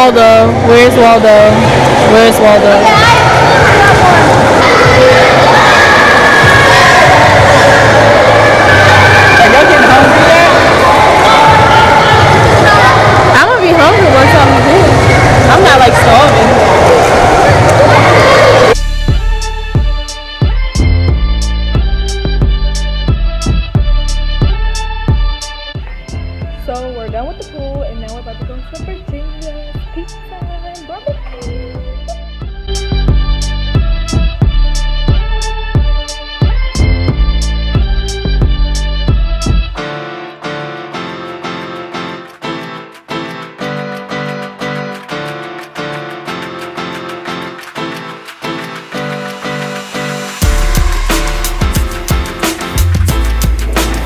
Waldo? Where's Waldo? Where's Waldo? Are y'all getting hungry yet? I'm gonna be hungry once I'm good. I'm not like starving. So we're done with the pool and now we're about to go to Virginia's Pizza and Barbecue.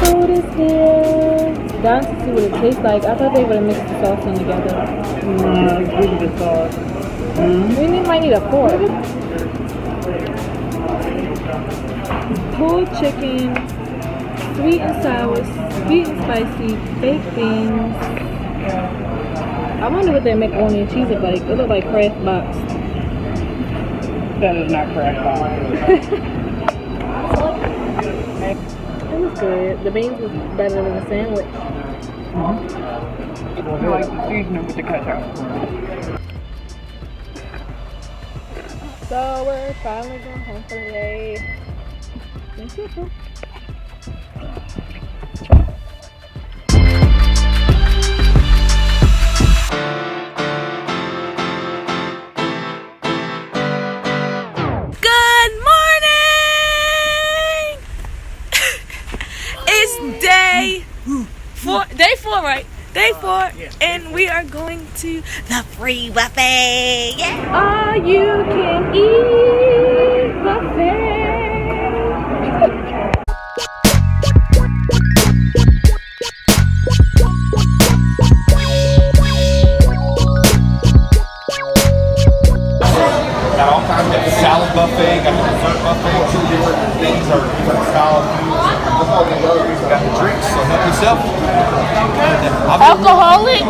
Food is here. Down to see what it tastes like. I thought they would have mixed the sauce in together. Give me the sauce. Might need a fork. Pulled chicken, sweet and sour, sweet and spicy, baked beans. I wonder what their macaroni and cheese is like. It looks like Kraft Box. That is not correct. It was good. The beans was better than the sandwich. I like the seasoning with the ketchup. So we're finally going home for the day. Thank you. Good morning! It's day 4. Day 4, right? Day 4, and we are going to the free buffet. Yeah. All you can eat buffet. Got all kinds of salad buffet, got the dessert buffet, 2 different things or different style of foods. Got the drinks, so help yourself. Alcoholic?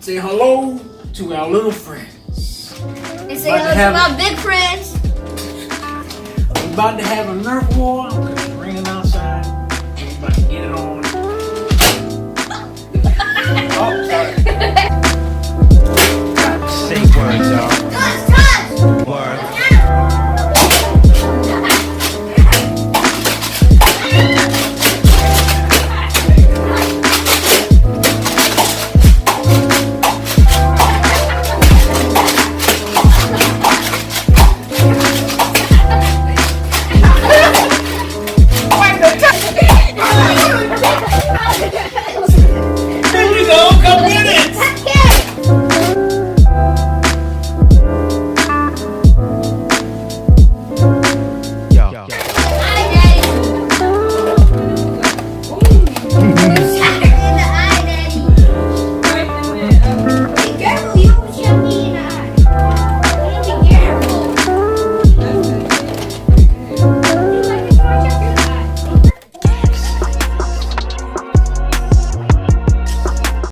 Say hello to our little friends. They say hello to my big friends. We're about to have a Nerf war.